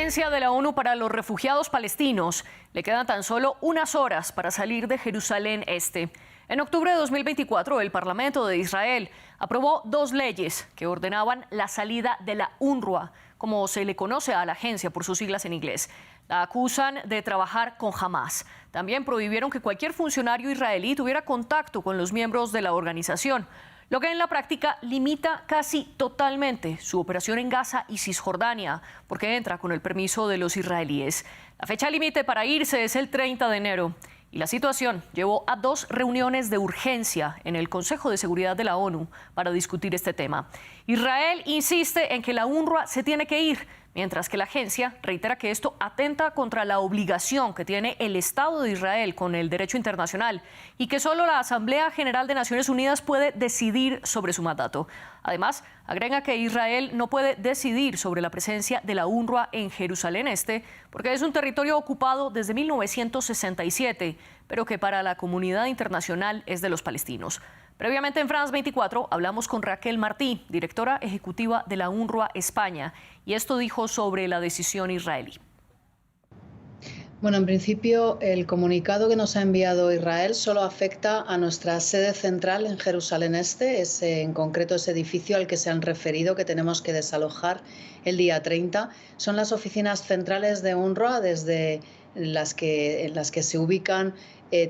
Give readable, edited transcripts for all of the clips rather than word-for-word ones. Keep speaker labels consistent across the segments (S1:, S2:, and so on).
S1: Agencia de la ONU para los Refugiados Palestinos le quedan tan solo unas horas para salir de Jerusalén Este. En octubre de 2024, el Parlamento de Israel aprobó dos leyes que ordenaban la salida de la UNRWA, como se le conoce a la agencia por sus siglas en inglés. La acusan de trabajar con Hamás. También prohibieron que cualquier funcionario israelí tuviera contacto con los miembros de la organización, lo que en la práctica limita casi totalmente su operación en Gaza y Cisjordania, porque entra con el permiso de los israelíes. La fecha límite para irse es el 30 de enero. Y la situación llevó a dos reuniones de urgencia en el Consejo de Seguridad de la ONU para discutir este tema. Israel insiste en que la UNRWA se tiene que ir, mientras que la agencia reitera que esto atenta contra la obligación que tiene el Estado de Israel con el derecho internacional y que solo la Asamblea General de Naciones Unidas puede decidir sobre su mandato. Además, agrega que Israel no puede decidir sobre la presencia de la UNRWA en Jerusalén Este porque es un territorio ocupado desde 1967, pero que para la comunidad internacional es de los palestinos. Previamente en France 24 hablamos con Raquel Martí, directora ejecutiva de la UNRWA España, y esto dijo sobre la decisión israelí.
S2: Bueno, en principio el comunicado que nos ha enviado Israel solo afecta a nuestra sede central en Jerusalén Este, en concreto ese edificio al que se han referido que tenemos que desalojar el día 30. Son las oficinas centrales de UNRWA en las que se ubican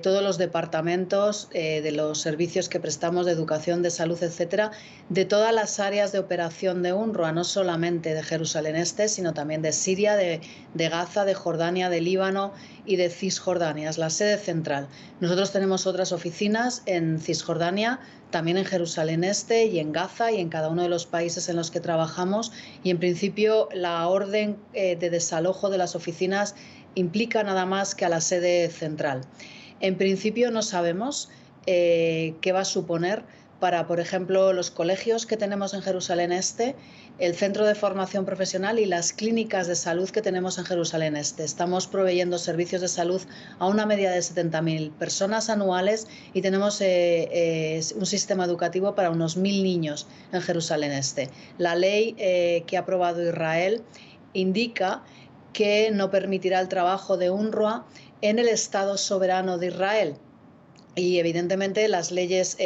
S2: todos los departamentos de los servicios que prestamos de educación, de salud, etcétera, de todas las áreas de operación de UNRWA, no solamente de Jerusalén Este, sino también de Siria, de Gaza, de Jordania, de Líbano y de Cisjordania. Es la sede central. Nosotros tenemos otras oficinas en Cisjordania, también en Jerusalén Este y en Gaza y en cada uno de los países en los que trabajamos, y en principio la orden de desalojo de las oficinas implica nada más que a la sede central. En principio no sabemos qué va a suponer para, por ejemplo, los colegios que tenemos en Jerusalén Este, el centro de formación profesional y las clínicas de salud que tenemos en Jerusalén Este. Estamos proveyendo servicios de salud a una media de 70.000 personas anuales y tenemos un sistema educativo para unos 1.000 niños en Jerusalén Este. La ley que ha aprobado Israel indica que no permitirá el trabajo de UNRWA en el Estado soberano de Israel. Y evidentemente las leyes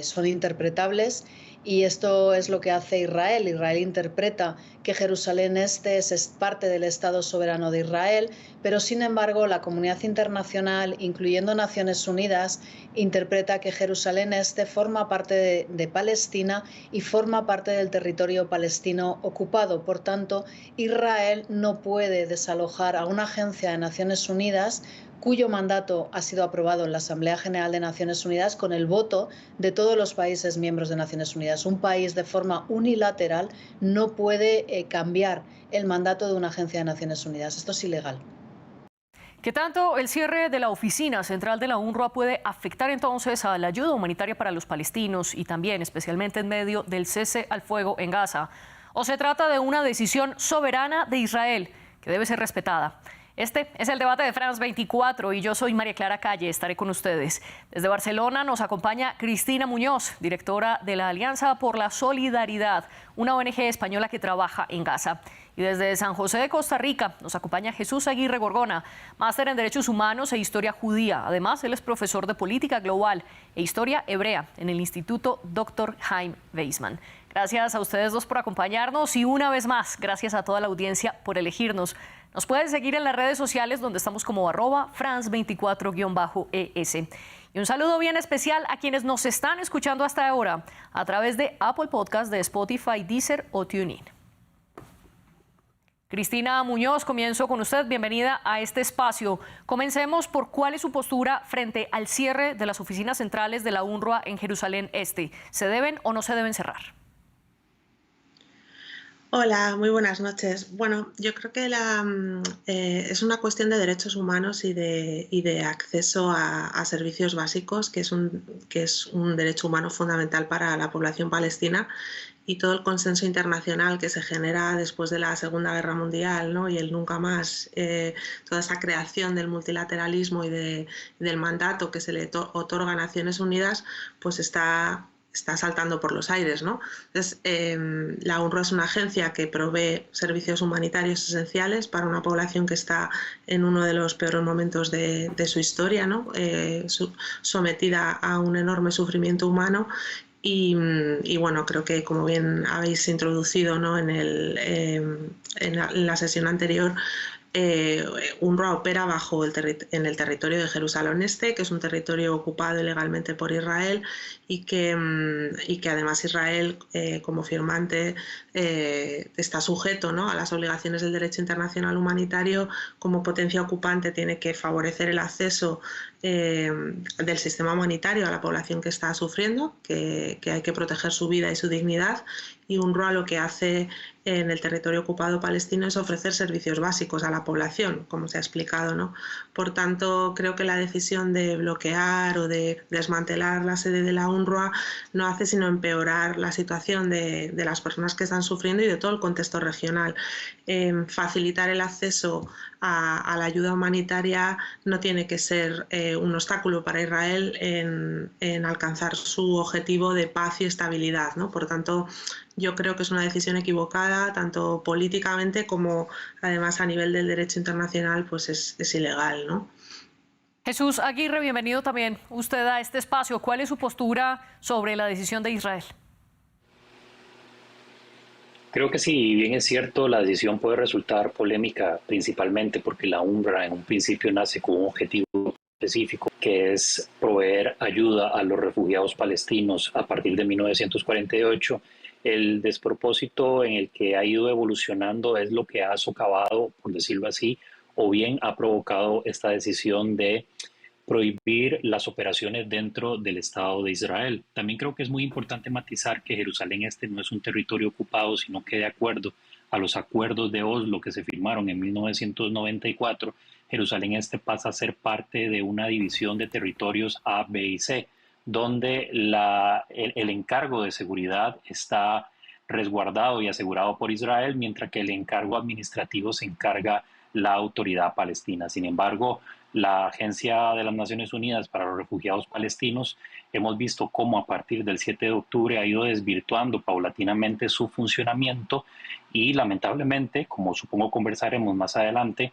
S2: son interpretables y esto es lo que hace Israel. Israel interpreta que Jerusalén Este es parte del Estado soberano de Israel, pero sin embargo la comunidad internacional, incluyendo Naciones Unidas, interpreta que Jerusalén Este forma parte de Palestina y forma parte del territorio palestino ocupado. Por tanto, Israel no puede desalojar a una agencia de Naciones Unidas cuyo mandato ha sido aprobado en la Asamblea General de Naciones Unidas con el voto de todos los países miembros de Naciones Unidas. Un país de forma unilateral no puede cambiar el mandato de una agencia de Naciones Unidas. Esto es ilegal.
S1: ¿Qué tanto el cierre de la oficina central de la UNRWA puede afectar entonces a la ayuda humanitaria para los palestinos y también especialmente en medio del cese al fuego en Gaza? ¿O se trata de una decisión soberana de Israel que debe ser respetada? Este es el debate de France 24 y yo soy María Clara Calle, estaré con ustedes. Desde Barcelona nos acompaña Cristina Muñoz, directora de la Alianza por la Solidaridad, una ONG española que trabaja en Gaza. Y desde San José de Costa Rica nos acompaña Jesús Aguirre Gorgona, máster en Derechos Humanos e Historia Judía. Además, él es profesor de Política Global e Historia Hebrea en el Instituto Dr. Chaim Weizmann. Gracias a ustedes dos por acompañarnos y una vez más, gracias a toda la audiencia por elegirnos. Nos pueden seguir en las redes sociales donde estamos como @France24-ES. Y un saludo bien especial a quienes nos están escuchando hasta ahora a través de Apple Podcast, de Spotify, Deezer o TuneIn. Cristina Muñoz, comienzo con usted. Bienvenida a este espacio. Comencemos por cuál es su postura frente al cierre de las oficinas centrales de la UNRWA en Jerusalén Este. ¿Se deben o no se deben cerrar?
S3: Hola, muy buenas noches. Bueno, yo creo que es una cuestión de derechos humanos y de acceso a servicios básicos, que es un derecho humano fundamental para la población palestina, y todo el consenso internacional que se genera después de la Segunda Guerra Mundial, ¿no? Y el nunca más, toda esa creación del multilateralismo y del mandato que se le otorga a Naciones Unidas, pues está está saltando por los aires, ¿no? Entonces, la UNRWA es una agencia que provee servicios humanitarios esenciales para una población que está en uno de los peores momentos de su historia, ¿no? Sometida a un enorme sufrimiento humano. Y bueno, creo que como bien habéis introducido, ¿no?, en la sesión anterior, UNRWA opera en el territorio de Jerusalén Este, que es un territorio ocupado ilegalmente por Israel y que además Israel, como firmante, está sujeto, ¿no?, a las obligaciones del derecho internacional humanitario. Como potencia ocupante tiene que favorecer el acceso del sistema humanitario a la población que está sufriendo, que hay que proteger su vida y su dignidad, y UNRWA lo que hace en el territorio ocupado palestino es ofrecer servicios básicos a la población, como se ha explicado, ¿no? Por tanto, creo que la decisión de bloquear o de desmantelar la sede de la UNRWA no hace sino empeorar la situación de las personas que están sufriendo y de todo el contexto regional. Facilitar el acceso a la ayuda humanitaria no tiene que ser un obstáculo para Israel en alcanzar su objetivo de paz y estabilidad, ¿no? Por tanto, yo creo que es una decisión equivocada, tanto políticamente como además a nivel del derecho internacional, pues es ilegal, ¿no?
S1: Jesús Aguirre, bienvenido también usted a este espacio. ¿Cuál es su postura sobre la decisión de Israel?
S4: Creo que si bien es cierto, la decisión puede resultar polémica, principalmente porque la UNRWA en un principio nace con un objetivo específico, que es proveer ayuda a los refugiados palestinos a partir de 1948. El despropósito en el que ha ido evolucionando es lo que ha socavado, por decirlo así, o bien ha provocado esta decisión de prohibir las operaciones dentro del Estado de Israel. También creo que es muy importante matizar que Jerusalén Este no es un territorio ocupado, sino que de acuerdo a los acuerdos de Oslo que se firmaron en 1994, Jerusalén Este pasa a ser parte de una división de territorios A, B y C, donde el encargo de seguridad está resguardado y asegurado por Israel, mientras que el encargo administrativo se encarga la autoridad palestina. Sin embargo, la Agencia de las Naciones Unidas para los Refugiados Palestinos, hemos visto cómo a partir del 7 de octubre ha ido desvirtuando paulatinamente su funcionamiento y lamentablemente, como supongo conversaremos más adelante,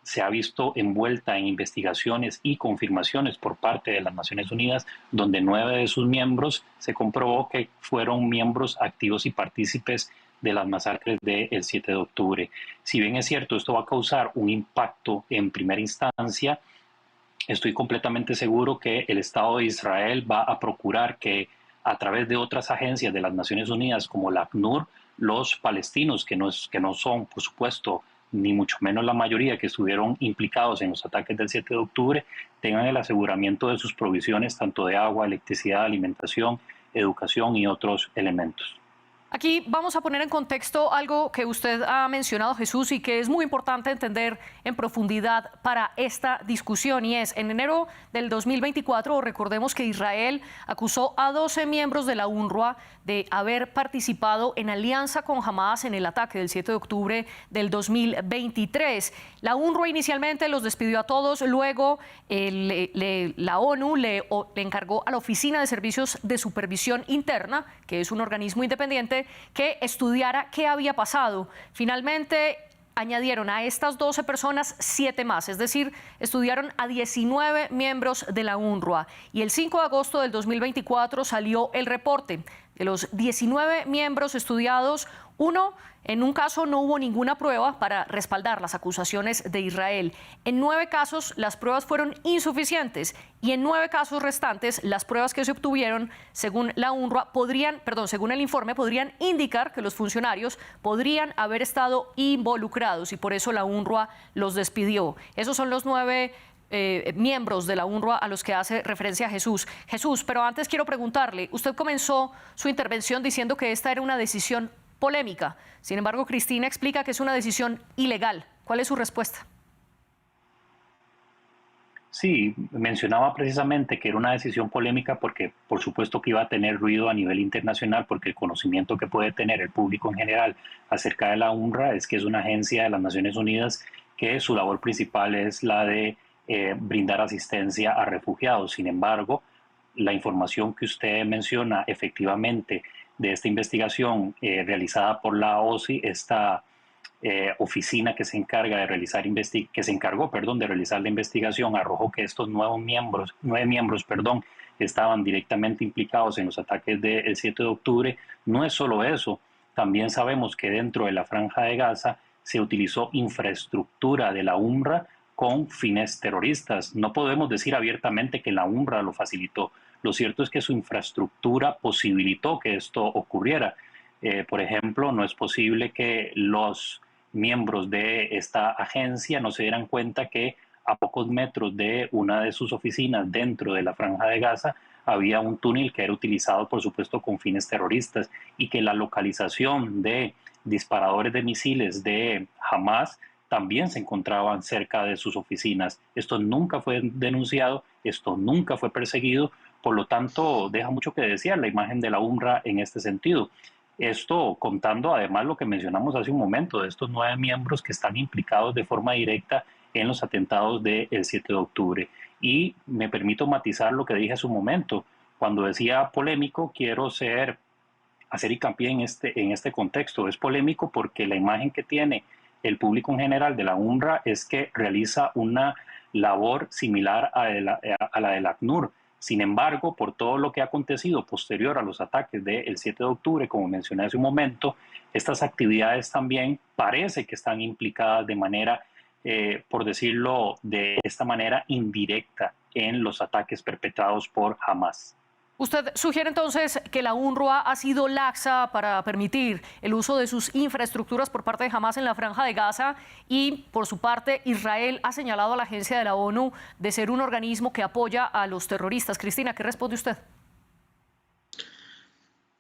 S4: se ha visto envuelta en investigaciones y confirmaciones por parte de las Naciones Unidas, donde 9 de sus miembros se comprobó que fueron miembros activos y partícipes de las masacres del 7 de octubre. Si bien es cierto, esto va a causar un impacto en primera instancia, estoy completamente seguro que el Estado de Israel va a procurar que a través de otras agencias de las Naciones Unidas como la ACNUR, los palestinos, que no son, por supuesto, ni mucho menos la mayoría que estuvieron implicados en los ataques del 7 de octubre, tengan el aseguramiento de sus provisiones tanto de agua, electricidad, alimentación, educación y otros elementos.
S1: Aquí vamos a poner en contexto algo que usted ha mencionado, Jesús, y que es muy importante entender en profundidad para esta discusión, y es, en enero del 2024, recordemos que Israel acusó a 12 miembros de la UNRWA de haber participado en alianza con Hamas en el ataque del 7 de octubre del 2023. La UNRWA inicialmente los despidió a todos, luego la ONU le encargó a la Oficina de Servicios de Supervisión Interna, que es un organismo independiente, que estudiara qué había pasado. Finalmente añadieron a estas 12 personas 7 más, es decir, estudiaron a 19 miembros de la UNRWA. Y el 5 de agosto del 2024 salió el reporte. De los 19 miembros estudiados, en un caso no hubo ninguna prueba para respaldar las acusaciones de Israel. En 9 casos las pruebas fueron insuficientes y en 9 casos restantes las pruebas que se obtuvieron, según la UNRWA, según el informe, podrían indicar que los funcionarios podrían haber estado involucrados y por eso la UNRWA los despidió. Esos son los 9 miembros de la UNRWA a los que hace referencia Jesús. Jesús, pero antes quiero preguntarle, usted comenzó su intervención diciendo que esta era una decisión polémica. Sin embargo, Cristina explica que es una decisión ilegal. ¿Cuál es su respuesta?
S4: Sí, mencionaba precisamente que era una decisión polémica porque por supuesto que iba a tener ruido a nivel internacional, porque el conocimiento que puede tener el público en general acerca de la UNRWA es que es una agencia de las Naciones Unidas que su labor principal es la de brindar asistencia a refugiados. Sin embargo, la información que usted menciona efectivamente de esta investigación realizada por la OSI, esta oficina que se encarga de realizar de realizar la investigación, arrojó que estos nueve miembros, estaban directamente implicados en los ataques del 7 de octubre. No es solo eso, también sabemos que dentro de la Franja de Gaza se utilizó infraestructura de la UNRWA con fines terroristas. No podemos decir abiertamente que la UNRWA lo facilitó. Lo cierto es que su infraestructura posibilitó que esto ocurriera. Por ejemplo, no es posible que los miembros de esta agencia no se dieran cuenta que a pocos metros de una de sus oficinas dentro de la Franja de Gaza había un túnel que era utilizado, por supuesto, con fines terroristas, y que la localización de disparadores de misiles de Hamas también se encontraban cerca de sus oficinas. Esto nunca fue denunciado, esto nunca fue perseguido, por lo tanto deja mucho que desear la imagen de la UNRWA en este sentido. Esto contando además lo que mencionamos hace un momento, de estos 9 miembros que están implicados de forma directa en los atentados del 7 de octubre. Y me permito matizar lo que dije hace un momento. Cuando decía polémico, quiero hacer hincapié en este contexto. Es polémico porque la imagen que tiene el público en general de la UNRWA es que realiza una labor similar a la del ACNUR. Sin embargo, por todo lo que ha acontecido posterior a los ataques del 7 de octubre, como mencioné hace un momento, estas actividades también parece que están implicadas de manera, por decirlo de esta manera, indirecta en los ataques perpetrados por Hamas.
S1: ¿Usted sugiere entonces que la UNRWA ha sido laxa para permitir el uso de sus infraestructuras por parte de Hamas en la Franja de Gaza? Y, por su parte, Israel ha señalado a la agencia de la ONU de ser un organismo que apoya a los terroristas. Cristina, ¿qué responde usted?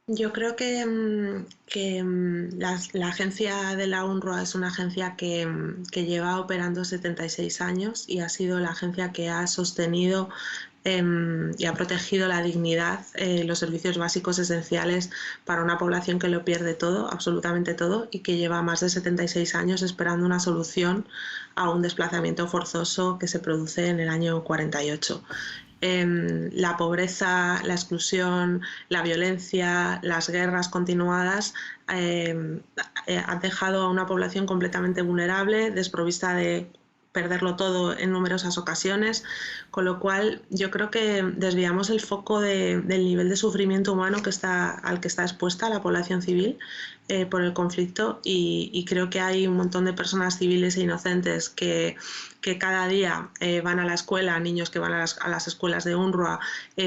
S3: Yo creo que la agencia de la UNRWA es una agencia que lleva operando 76 años y ha sido la agencia que ha sostenido y ha protegido la dignidad, los servicios básicos esenciales para una población que lo pierde todo, absolutamente todo, y que lleva más de 76 años esperando una solución a un desplazamiento forzoso que se produce en el año 48. La pobreza, la exclusión, la violencia, las guerras continuadas han dejado a una población completamente vulnerable, desprovista de perderlo todo en numerosas ocasiones, con lo cual yo creo que desviamos el foco del nivel de sufrimiento humano al que está expuesta la población civil por el conflicto, y creo que hay un montón de personas civiles e inocentes que cada día van a la escuela, niños que van a las escuelas de UNRWA,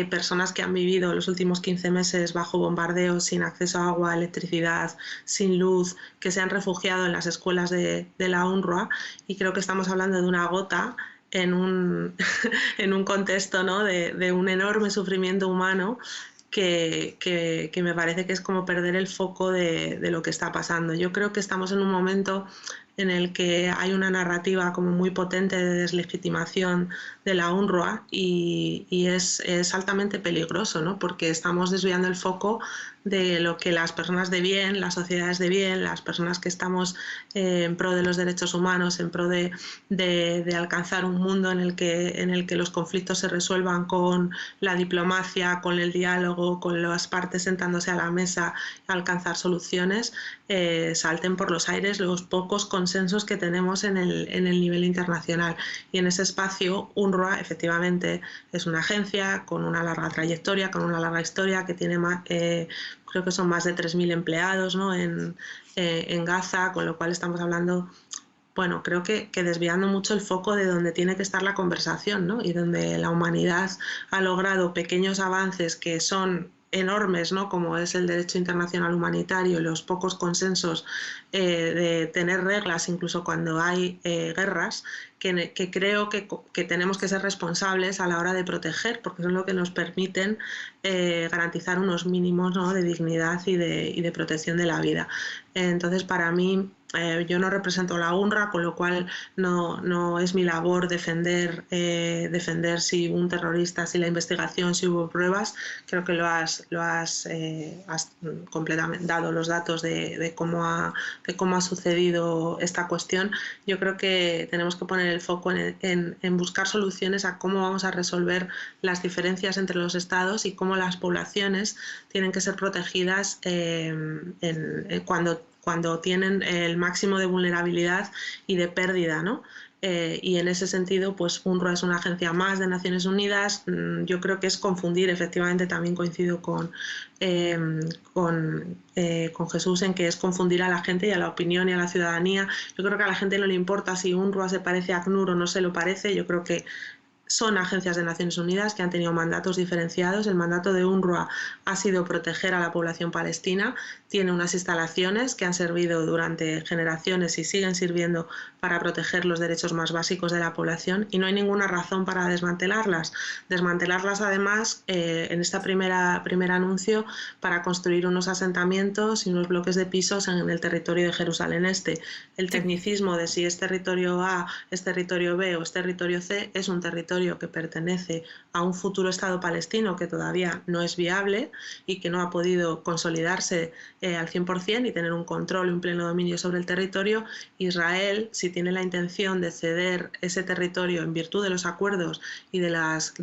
S3: personas que han vivido los últimos 15 meses bajo bombardeos, sin acceso a agua, electricidad, sin luz, que se han refugiado en las escuelas de la UNRWA, y creo que estamos hablando de una gota en un contexto, ¿no?, de un enorme sufrimiento humano que me parece que es como perder el foco de lo que está pasando. Yo creo que estamos en un momento en el que hay una narrativa como muy potente de deslegitimación de la UNRWA y es altamente peligroso, ¿no?, porque estamos desviando el foco de lo que las personas de bien, las sociedades de bien, las personas que estamos en pro de los derechos humanos, en pro de alcanzar un mundo en el que los conflictos se resuelvan con la diplomacia, con el diálogo, con las partes sentándose a la mesa a alcanzar soluciones, salten por los aires los pocos consensos que tenemos en el nivel internacional. Y en ese espacio UNRWA efectivamente es una agencia con una larga trayectoria, con una larga historia, que tiene creo que son más de 3.000 empleados, ¿no?, en Gaza, con lo cual estamos hablando, bueno, creo que desviando mucho el foco de donde tiene que estar la conversación, ¿no?, y donde la humanidad ha logrado pequeños avances que son enormes, ¿no?, como es el derecho internacional humanitario, los pocos consensos de tener reglas incluso cuando hay guerras, que creo que tenemos que ser responsables a la hora de proteger, porque son lo que nos permiten garantizar unos mínimos, ¿no?, de dignidad y de protección de la vida. Entonces, para mí, yo no represento la UNRWA, con lo cual no es mi labor defender si un terrorista, si la investigación, si hubo pruebas. Creo que has completamente dado los datos de cómo ha sucedido esta cuestión. Yo creo que tenemos que poner el foco en buscar soluciones a cómo vamos a resolver las diferencias entre los estados y cómo las poblaciones tienen que ser protegidas cuando tienen el máximo de vulnerabilidad y de pérdida, ¿no? Y en ese sentido, pues UNRWA es una agencia más de Naciones Unidas. Yo creo que es confundir, efectivamente, también coincido con Jesús en que es confundir a la gente y a la opinión y a la ciudadanía. Yo creo que a la gente no le importa si UNRWA se parece a ACNUR o no se lo parece. Yo creo que son agencias de Naciones Unidas que han tenido mandatos diferenciados. El mandato de UNRWA ha sido proteger a la población palestina. Tiene unas instalaciones que han servido durante generaciones y siguen sirviendo para proteger los derechos más básicos de la población, y no hay ninguna razón para desmantelarlas. Desmantelarlas, además, en este primer anuncio, para construir unos asentamientos y unos bloques de pisos en el territorio de Jerusalén Este. El tecnicismo de si es territorio A, es territorio B o es territorio C es un territorio que pertenece a un futuro Estado palestino que todavía no es viable y que no ha podido consolidarse al 100% y tener un control y un pleno dominio sobre el territorio. Israel, si tiene la intención de ceder ese territorio en virtud de los acuerdos y de las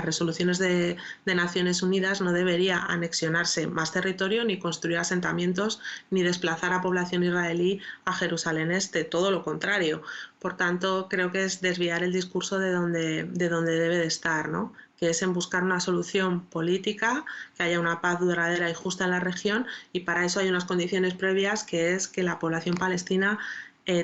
S3: resoluciones de Naciones Unidas, no debería anexionarse más territorio, ni construir asentamientos, ni desplazar a población israelí a Jerusalén Este, todo lo contrario. Por tanto, creo que es desviar el discurso de donde debe de estar, ¿no? Que es en buscar una solución política, que haya una paz duradera y justa en la región, y para eso hay unas condiciones previas, que es que la población palestina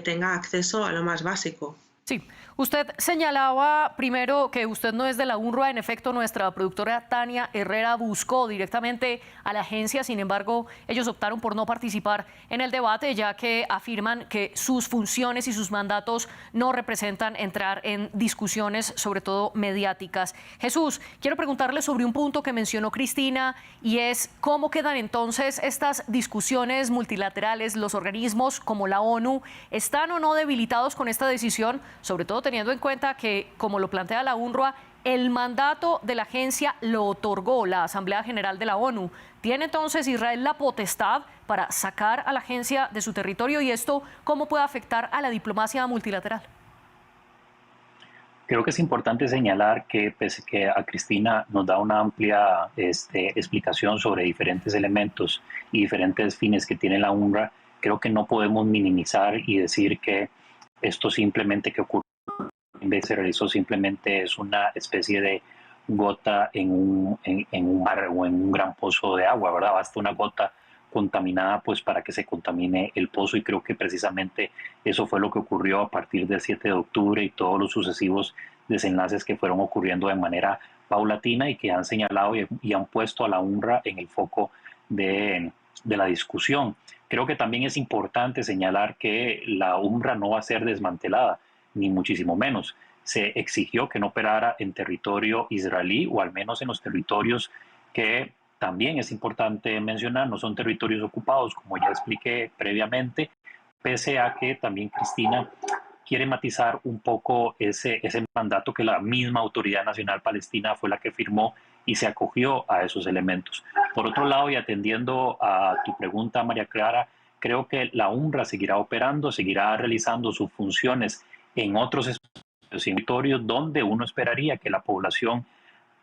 S3: tenga acceso a lo más básico.
S1: Sí, usted señalaba primero que usted no es de la UNRWA. En efecto, nuestra productora Tania Herrera buscó directamente a la agencia. Sin embargo, ellos optaron por no participar en el debate, ya que afirman que sus funciones y sus mandatos no representan entrar en discusiones, sobre todo mediáticas. Jesús, quiero preguntarle sobre un punto que mencionó Cristina, y es cómo quedan entonces estas discusiones multilaterales. ¿Los organismos como la ONU están o no debilitados con esta decisión? Sobre todo teniendo en cuenta que, como lo plantea la UNRWA, el mandato de la agencia lo otorgó la Asamblea General de la ONU. ¿Tiene entonces Israel la potestad para sacar a la agencia de su territorio? ¿Y esto cómo puede afectar a la diplomacia multilateral?
S4: Creo que es importante señalar que, pese a que a Cristina nos da una amplia explicación sobre diferentes elementos y diferentes fines que tiene la UNRWA, creo que no podemos minimizar y decir que esto simplemente que ocurre en vez se realizó simplemente es una especie de gota en un mar o en un gran pozo de agua, ¿verdad? Basta una gota contaminada pues para que se contamine el pozo, y creo que precisamente eso fue lo que ocurrió a partir del 7 de octubre y todos los sucesivos desenlaces que fueron ocurriendo de manera paulatina y que han señalado y han puesto a la UNRWA en el foco de la discusión. Creo que también es importante señalar que la UNRWA no va a ser desmantelada, ni muchísimo menos. Se exigió que no operara en territorio israelí, o al menos en los territorios que también es importante mencionar, no son territorios ocupados, como ya expliqué previamente, pese a que también Cristina quiere matizar un poco ese mandato que la misma Autoridad Nacional Palestina fue la que firmó y se acogió a esos elementos. Por otro lado, y atendiendo a tu pregunta, María Clara, creo que la UNRWA seguirá operando, seguirá realizando sus funciones en otros territorios donde uno esperaría que la población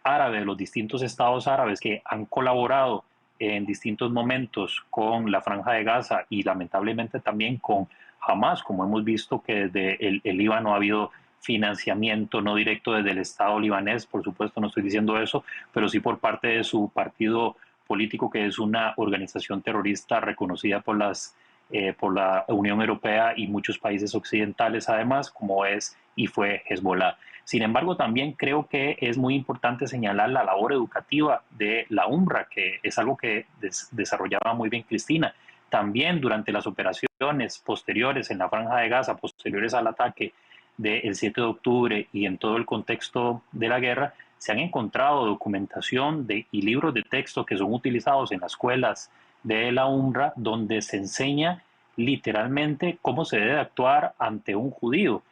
S4: árabe de los distintos estados árabes que han colaborado en distintos momentos con la Franja de Gaza y lamentablemente también con Hamas, como hemos visto que desde el Líbano ha habido financiamiento no directo desde el Estado libanés, por supuesto no estoy diciendo eso, pero sí por parte de su partido político, que es una organización terrorista reconocida por la Unión Europea y muchos países occidentales, además, como es y fue Hezbollah. Sin embargo, también creo que es muy importante señalar la labor educativa de la UNRWA, que es algo que desarrollaba muy bien Cristina. También durante las operaciones posteriores en la Franja de Gaza, posteriores al ataque del 7 de octubre y en todo el contexto de la guerra, se han encontrado documentación y libros de texto que son utilizados en las escuelas de la UNRWA, donde se enseña literalmente cómo se debe actuar ante un judío,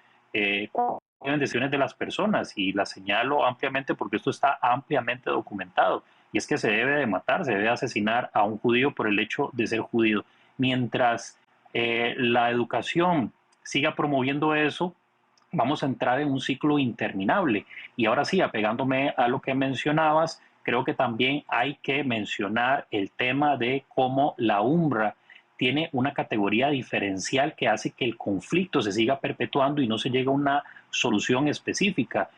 S4: cuáles decisiones de las personas, y las señalo ampliamente porque esto está ampliamente documentado, y es que se debe de matar, se debe asesinar a un judío por el hecho de ser judío. Mientras la educación siga promoviendo eso, vamos a entrar en un ciclo interminable. Y ahora sí, apegándome a lo que mencionabas, creo que también hay que mencionar el tema de cómo la UNRWA tiene una categoría diferencial que hace que el conflicto se siga perpetuando y no se llegue a una solución específica.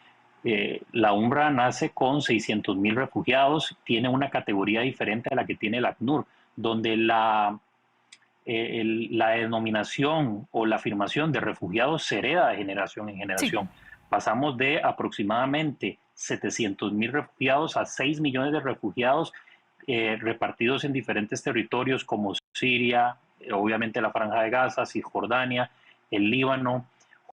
S4: La UNRWA nace con 600.000 refugiados, tiene una categoría diferente a la que tiene el ACNUR, donde la denominación o la afirmación de refugiados se hereda de generación en generación. Sí. Pasamos de aproximadamente 700.000 refugiados a 6 millones de refugiados repartidos en diferentes territorios como Siria, obviamente la Franja de Gaza, Cisjordania, el Líbano,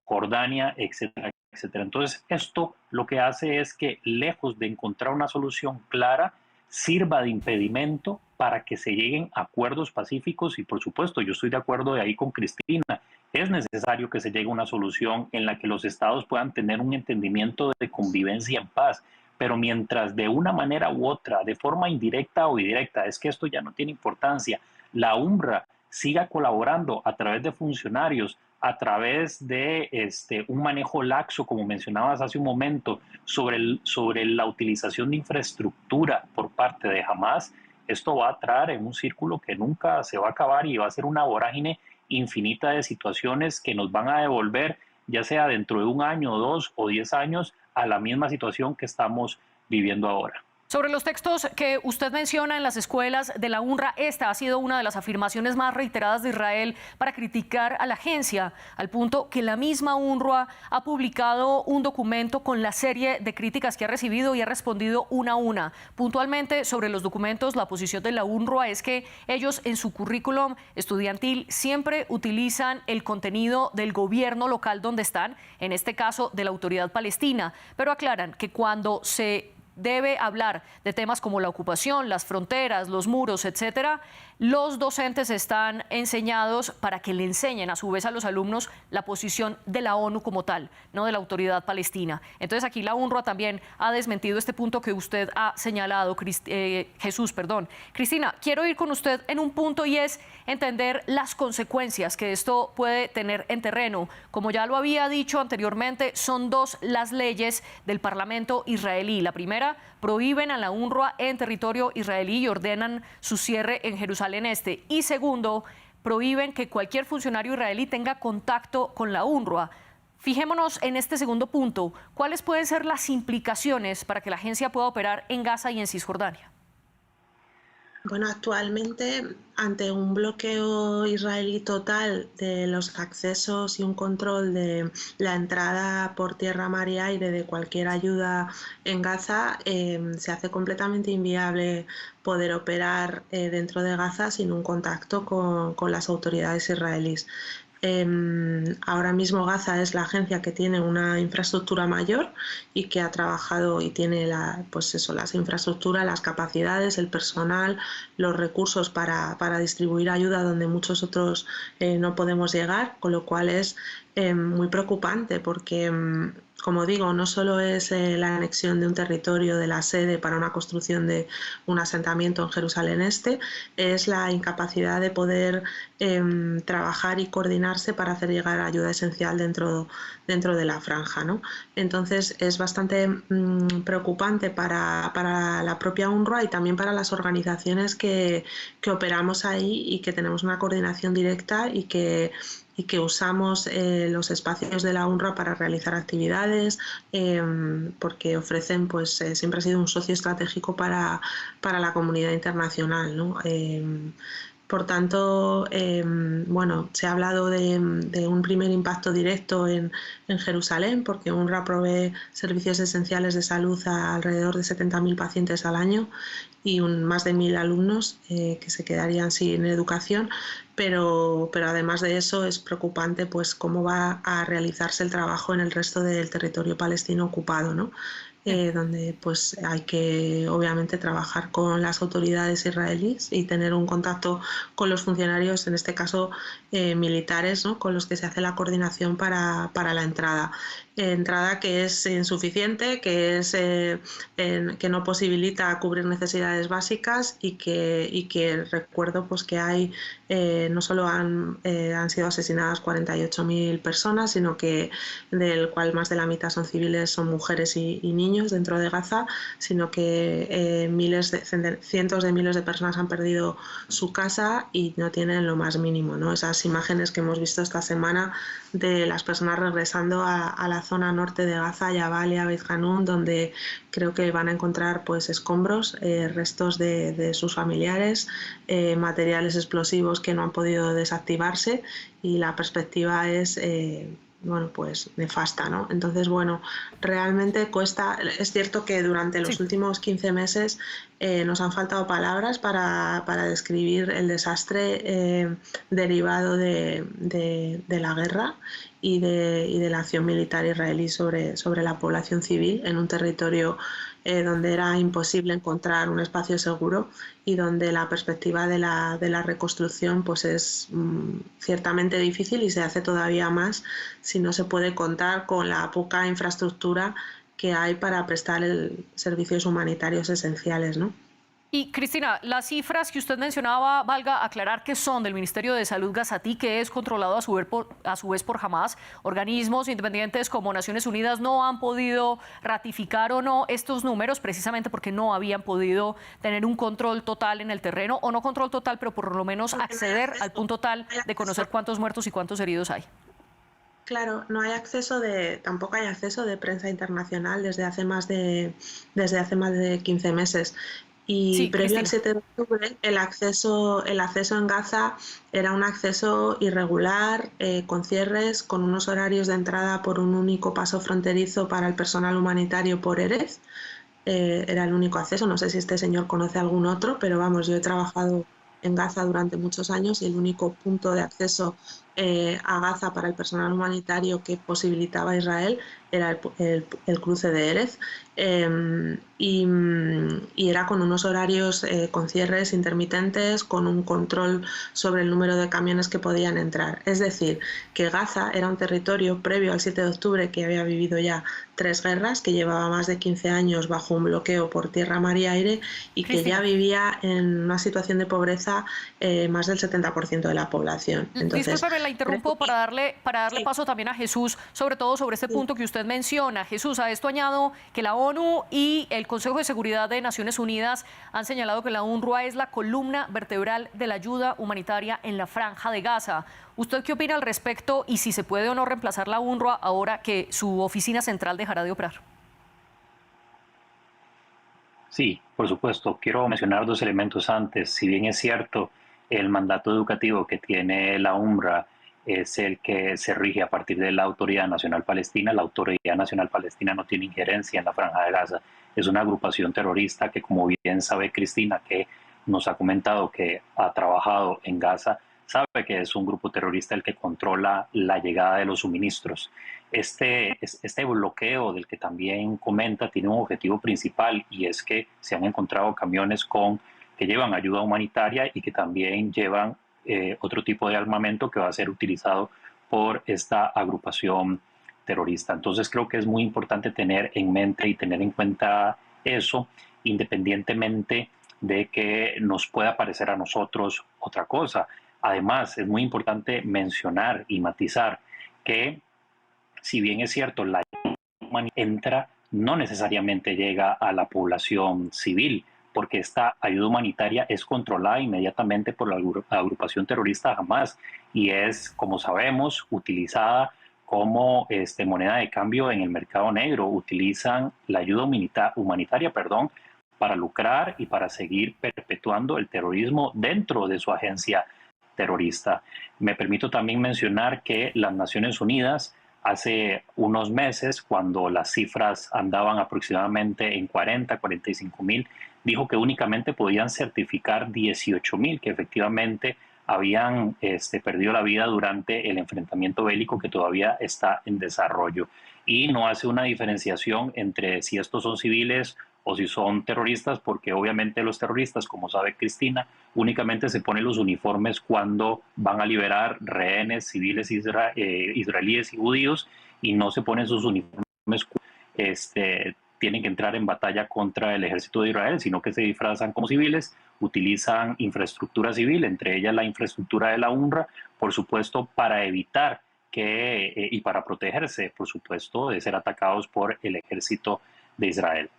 S4: Jordania, etcétera, etcétera. Entonces, esto lo que hace es que, lejos de encontrar una solución clara, sirva de impedimento para que se lleguen a acuerdos pacíficos. Y por supuesto, yo estoy de acuerdo de ahí con Cristina, es necesario que se llegue a una solución en la que los estados puedan tener un entendimiento de convivencia en paz, pero mientras de una manera u otra, de forma indirecta o directa, es que esto ya no tiene importancia, la UNRWA siga colaborando a través de funcionarios, a través de un manejo laxo, como mencionabas hace un momento, sobre la utilización de infraestructura por parte de Hamas, esto va a traer en un círculo que nunca se va a acabar y va a ser una vorágine infinita de situaciones que nos van a devolver, ya sea dentro de 1 año, 2 o 10 años, a la misma situación que estamos viviendo ahora.
S1: Sobre los textos que usted menciona en las escuelas de la UNRWA, esta ha sido una de las afirmaciones más reiteradas de Israel para criticar a la agencia, al punto que la misma UNRWA ha publicado un documento con la serie de críticas que ha recibido y ha respondido una a una. Puntualmente sobre los documentos, la posición de la UNRWA es que ellos en su currículum estudiantil siempre utilizan el contenido del gobierno local donde están, en este caso de la Autoridad Palestina, pero aclaran que cuando se debe hablar de temas como la ocupación, las fronteras, los muros, etcétera, los docentes están enseñados para que le enseñen a su vez a los alumnos la posición de la ONU como tal, no de la Autoridad Palestina. Entonces aquí la UNRWA también ha desmentido este punto que usted ha señalado, Jesús. Cristina, quiero ir con usted en un punto y es entender las consecuencias que esto puede tener en terreno. Como ya lo había dicho anteriormente, son 2 las leyes del Parlamento israelí. La primera, prohíben a la UNRWA en territorio israelí y ordenan su cierre en Jerusalén Este. Y segundo, prohíben que cualquier funcionario israelí tenga contacto con la UNRWA. Fijémonos en este segundo punto. ¿Cuáles pueden ser las implicaciones para que la agencia pueda operar en Gaza y en Cisjordania?
S3: Bueno, actualmente, ante un bloqueo israelí total de los accesos y un control de la entrada por tierra, mar y aire de cualquier ayuda en Gaza, se hace completamente inviable poder operar dentro de Gaza sin un contacto con las autoridades israelíes. Ahora mismo Gaza es la agencia que tiene una infraestructura mayor y que ha trabajado y tiene las infraestructuras, las capacidades, el personal, los recursos para distribuir ayuda donde muchos otros no podemos llegar, con lo cual es muy preocupante porque, como digo, no solo es la anexión de un territorio de la sede para una construcción de un asentamiento en Jerusalén Este, es la incapacidad de poder trabajar y coordinarse para hacer llegar ayuda esencial dentro de la franja, ¿no? Entonces es bastante preocupante para la propia UNRWA y también para las organizaciones que operamos ahí y que tenemos una coordinación directa y que usamos los espacios de la UNRWA para realizar actividades, porque ofrecen, siempre ha sido un socio estratégico para la comunidad internacional, ¿no? Por tanto, se ha hablado de un primer impacto directo en Jerusalén, porque UNRWA provee servicios esenciales de salud a alrededor de 70.000 pacientes al año y más de 1.000 alumnos que se quedarían sin educación, pero además de eso es preocupante cómo va a realizarse el trabajo en el resto del territorio palestino ocupado, ¿no? donde pues hay que obviamente trabajar con las autoridades israelíes y tener un contacto con los funcionarios, en este caso militares, ¿no?, con los que se hace la coordinación para la entrada. Entrada que es insuficiente, que no posibilita cubrir necesidades básicas y que recuerdo pues que hay no solo han sido asesinadas 48.000 personas, sino que del cual más de la mitad son civiles, son mujeres y niños dentro de Gaza, sino que cientos de miles de personas han perdido su casa y no tienen lo más mínimo, ¿no? Esas imágenes que hemos visto esta semana de las personas regresando a la zona norte de Gaza, Yabal y Beit Hanun, donde creo que van a encontrar pues escombros, restos de sus familiares, materiales explosivos que no han podido desactivarse, y la perspectiva es bueno, pues nefasta, ¿no? Entonces, bueno, realmente cuesta. Es cierto que durante los últimos 15 meses nos han faltado palabras para describir el desastre derivado de la guerra y de la acción militar israelí sobre la población civil en un territorio donde era imposible encontrar un espacio seguro y donde la perspectiva de la reconstrucción pues es ciertamente difícil, y se hace todavía más si no se puede contar con la poca infraestructura que hay para prestar servicios humanitarios esenciales, ¿no?
S1: Y Cristina, las cifras que usted mencionaba, valga aclarar que son del Ministerio de Salud gazatí, que es controlado a su vez por Hamas. Organismos independientes como Naciones Unidas no han podido ratificar o no estos números, precisamente porque no habían podido tener un control total en el terreno, o no control total, pero por lo menos acceder al punto tal de conocer cuántos muertos y cuántos heridos hay.
S3: Claro, no hay tampoco hay acceso de prensa internacional desde hace más de 15 meses. Y
S1: Sí,
S3: previo
S1: Cristina.
S3: al 7 de octubre, el acceso en Gaza era un acceso irregular, con cierres, con unos horarios de entrada por un único paso fronterizo para el personal humanitario por Erez. Era el único acceso. No sé si este señor conoce algún otro, pero vamos, yo he trabajado en Gaza durante muchos años y el único punto de acceso a Gaza para el personal humanitario que posibilitaba Israel era el cruce de Erez, y era con unos horarios con cierres intermitentes, con un control sobre el número de camiones que podían entrar. Es decir, que Gaza era un territorio previo al 7 de octubre que había vivido ya 3 guerras, que llevaba más de 15 años bajo un bloqueo por tierra, mar y aire, y
S1: Cristina,
S3: que ya vivía en una situación de pobreza más del 70% de la población. Entonces,
S1: discúlpeme, la interrumpo para darle
S3: sí,
S1: paso también a Jesús, sobre todo sobre este punto que usted menciona. Jesús, a esto añado que la ONU y el Consejo de Seguridad de Naciones Unidas han señalado que la UNRWA es la columna vertebral de la ayuda humanitaria en la Franja de Gaza. ¿Usted qué opina al respecto, y si se puede o no reemplazar la UNRWA ahora que su oficina central dejará de operar?
S4: Sí, por supuesto. Quiero mencionar dos elementos antes. Si bien es cierto, el mandato educativo que tiene la UNRWA es el que se rige a partir de la Autoridad Nacional Palestina. La Autoridad Nacional Palestina no tiene injerencia en la Franja de Gaza. Es una agrupación terrorista que, como bien sabe Cristina, que nos ha comentado que ha trabajado en Gaza, sabe que es un grupo terrorista el que controla la llegada de los suministros. Este bloqueo del que también comenta tiene un objetivo principal, y es que se han encontrado camiones que llevan ayuda humanitaria y que también llevan otro tipo de armamento que va a ser utilizado por esta agrupación terrorista. Entonces creo que es muy importante tener en mente y tener en cuenta eso, independientemente de que nos pueda parecer a nosotros otra cosa. Además, es muy importante mencionar y matizar que, si bien es cierto, la ayuda entra, no necesariamente llega a la población civil, porque esta ayuda humanitaria es controlada inmediatamente por la agrupación terrorista Hamas y es, como sabemos, utilizada como moneda de cambio en el mercado negro. Utilizan la ayuda humanitaria, para lucrar y para seguir perpetuando el terrorismo dentro de su agencia terrorista. Me permito también mencionar que las Naciones Unidas hace unos meses, cuando las cifras andaban aproximadamente en 45.000, dijo que únicamente podían certificar 18.000 que efectivamente habían perdido la vida durante el enfrentamiento bélico que todavía está en desarrollo. Y no hace una diferenciación entre si estos son civiles o si son terroristas, porque obviamente los terroristas, como sabe Cristina, únicamente se ponen los uniformes cuando van a liberar rehenes civiles israelíes y judíos, y no se ponen sus uniformes tienen que entrar en batalla contra el ejército de Israel, sino que se disfrazan como civiles, utilizan infraestructura civil, entre ellas la infraestructura de la UNRWA, por supuesto, para evitar y para protegerse, por supuesto, de ser atacados por el ejército de Israel.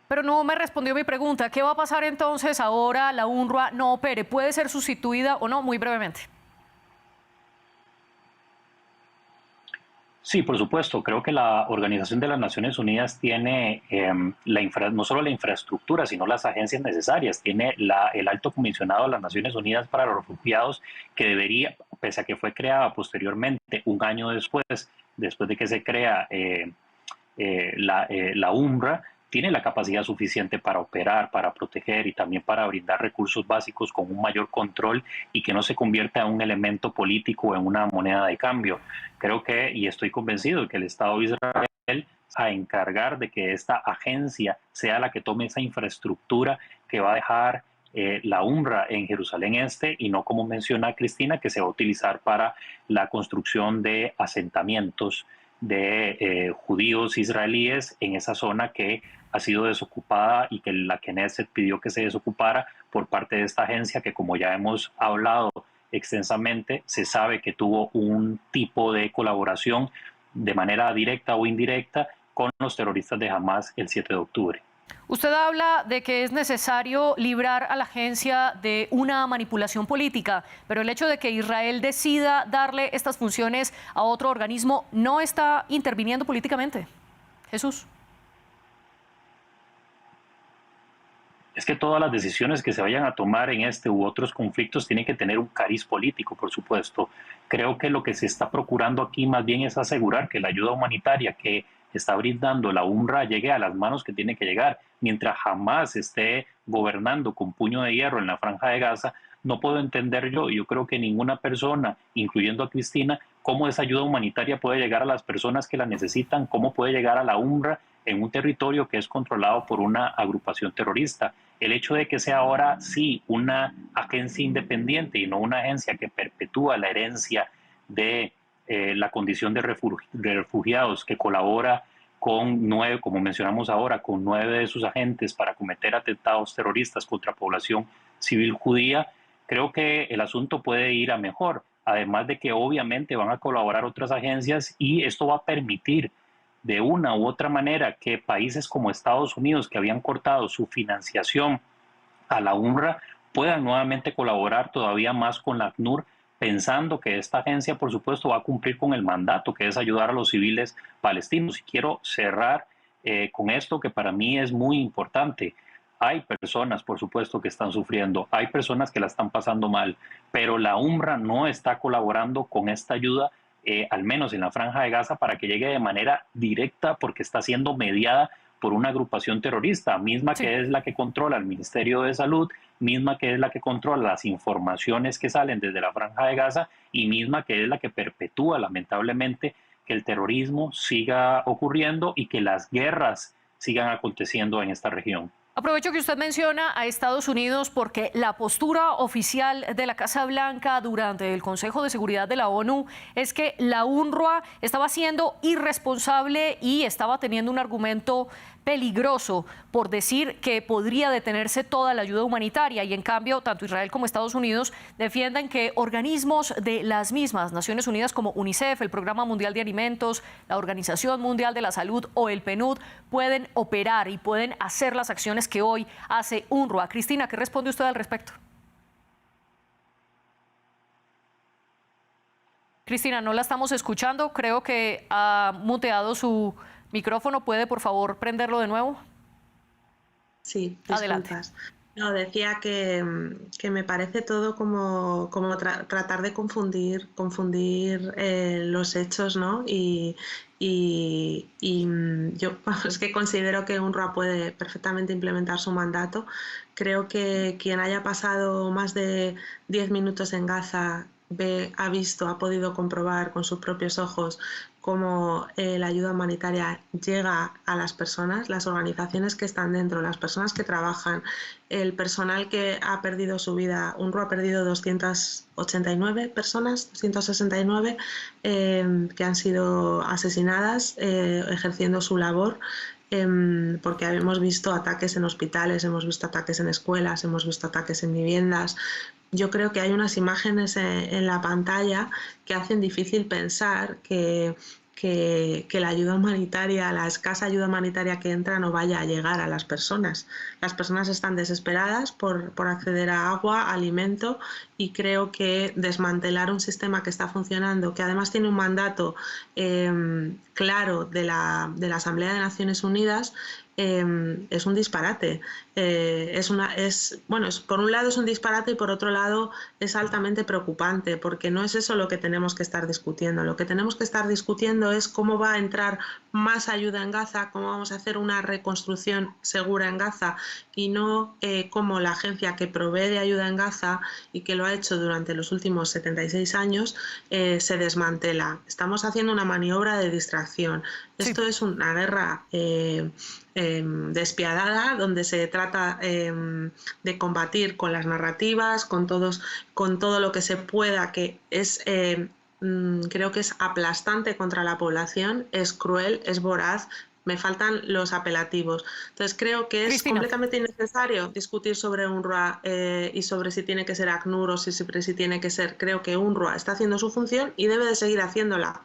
S1: Pero no me respondió mi pregunta. ¿Qué va a pasar entonces ahora la UNRWA no opere? ¿Puede ser sustituida o no? Muy brevemente.
S4: Sí, por supuesto. Creo que la Organización de las Naciones Unidas tiene no solo la infraestructura, sino las agencias necesarias. Tiene el Alto Comisionado de las Naciones Unidas para los Refugiados, que debería, pese a que fue creada posteriormente, un año después de que se crea la UNRWA, tiene la capacidad suficiente para operar, para proteger y también para brindar recursos básicos con un mayor control y que no se convierta en un elemento político o en una moneda de cambio. Creo que, y estoy convencido de que el Estado de Israel a encargar de que esta agencia sea la que tome esa infraestructura que va a dejar la UNRWA en Jerusalén Este, y no, como menciona Cristina, que se va a utilizar para la construcción de asentamientos de judíos israelíes en esa zona que ha sido desocupada y que la Knesset pidió que se desocupara por parte de esta agencia que, como ya hemos hablado extensamente, se sabe que tuvo un tipo de colaboración de manera directa o indirecta con los terroristas de Hamas el 7 de octubre.
S1: Usted habla de que es necesario librar a la agencia de una manipulación política, pero el hecho de que Israel decida darle estas funciones a otro organismo no está interviniendo políticamente. Jesús.
S4: Es que todas las decisiones que se vayan a tomar en este u otros conflictos tienen que tener un cariz político, por supuesto. Creo que lo que se está procurando aquí más bien es asegurar que la ayuda humanitaria que está brindando la UNRWA llegue a las manos que tiene que llegar. Mientras jamás esté gobernando con puño de hierro en la Franja de Gaza, no puedo entender yo creo que ninguna persona, incluyendo a Cristina, cómo esa ayuda humanitaria puede llegar a las personas que la necesitan, cómo puede llegar a la UNRWA en un territorio que es controlado por una agrupación terrorista. El hecho de que sea ahora sí una agencia independiente y no una agencia que perpetúa la herencia de la condición de refugiados, que colabora con 9, como mencionamos ahora, con 9 de sus agentes para cometer atentados terroristas contra población civil judía, creo que el asunto puede ir a mejor. Además de que obviamente van a colaborar otras agencias, y esto va a permitir de una u otra manera que países como Estados Unidos, que habían cortado su financiación a la UNRWA, puedan nuevamente colaborar todavía más con la ACNUR, pensando que esta agencia, por supuesto, va a cumplir con el mandato, que es ayudar a los civiles palestinos. Y quiero cerrar con esto, que para mí es muy importante. Hay personas, por supuesto, que están sufriendo, hay personas que la están pasando mal, pero la UNRWA no está colaborando con esta ayuda, al menos en la Franja de Gaza, para que llegue de manera directa, porque está siendo mediada por una agrupación terrorista, misma que es la que controla el Ministerio de Salud, misma que es la que controla las informaciones que salen desde la Franja de Gaza, y misma que es la que perpetúa, lamentablemente, que el terrorismo siga ocurriendo y que las guerras sigan aconteciendo en esta región.
S1: Aprovecho que usted menciona a Estados Unidos porque la postura oficial de la Casa Blanca durante el Consejo de Seguridad de la ONU es que la UNRWA estaba siendo irresponsable y estaba teniendo un argumento peligroso por decir que podría detenerse toda la ayuda humanitaria, y en cambio tanto Israel como Estados Unidos defienden que organismos de las mismas Naciones Unidas como UNICEF, el Programa Mundial de Alimentos, la Organización Mundial de la Salud o el PNUD pueden operar y pueden hacer las acciones que hoy hace UNRWA. Cristina, ¿qué responde usted al respecto? Cristina, no la estamos escuchando, creo que ha muteado su micrófono. ¿Puede, por favor, prenderlo de nuevo?
S3: Sí,
S1: adelante.
S3: No, decía que me parece todo como tratar de confundir los hechos, ¿no? Yo es que considero que UNRWA puede perfectamente implementar su mandato. Creo que quien haya pasado más de 10 minutos en Gaza ha podido comprobar con sus propios ojos cómo la ayuda humanitaria llega a las personas, las organizaciones que están dentro, las personas que trabajan, el personal que ha perdido su vida. UNRWA ha perdido 289 personas, 269, que han sido asesinadas ejerciendo su labor. Porque hemos visto ataques en hospitales, hemos visto ataques en escuelas, hemos visto ataques en viviendas. Yo creo que hay unas imágenes en la pantalla que hacen difícil pensar que la ayuda humanitaria, la escasa ayuda humanitaria que entra no vaya a llegar a las personas. Las personas están desesperadas por acceder a agua, alimento, y creo que desmantelar un sistema que está funcionando, que además tiene un mandato claro de la Asamblea de Naciones Unidas, es un disparate. Por un lado es un disparate y por otro lado es altamente preocupante, porque no es eso lo que tenemos que estar discutiendo. Lo que tenemos que estar discutiendo es cómo va a entrar más ayuda en Gaza, cómo vamos a hacer una reconstrucción segura en Gaza, y no cómo la agencia que provee de ayuda en Gaza y que lo ha hecho durante los últimos 76 años se desmantela. Estamos haciendo una maniobra de distracción.
S1: Sí.
S3: Esto es una guerra despiadada, donde se trata de combatir con las narrativas, con todo lo que se pueda, que es creo que es aplastante contra la población, es cruel, es voraz. Me faltan los apelativos. Entonces creo que es
S1: Cristina,
S3: completamente innecesario discutir sobre UNRWA y sobre si tiene que ser ACNUR o si tiene que ser. Creo que UNRWA está haciendo su función y debe de seguir haciéndola.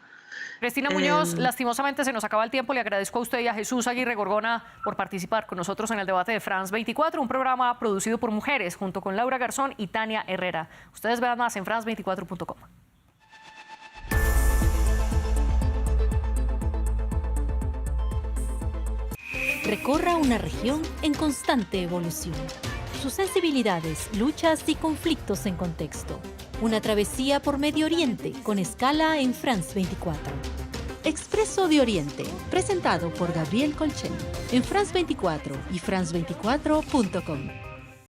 S1: Cristina Muñoz, lastimosamente se nos acaba el tiempo. Le agradezco a usted y a Jesús Aguirre Gorgona por participar con nosotros en el debate de France 24, un programa producido por mujeres junto con Laura Garzón y Tania Herrera. Ustedes vean más en france24.com.
S5: Recorra una región en constante evolución. Sus sensibilidades, luchas y conflictos en contexto. Una travesía por Medio Oriente con escala en France 24. Expreso de Oriente, presentado por Gabriel Colchen, en France 24 y france24.com.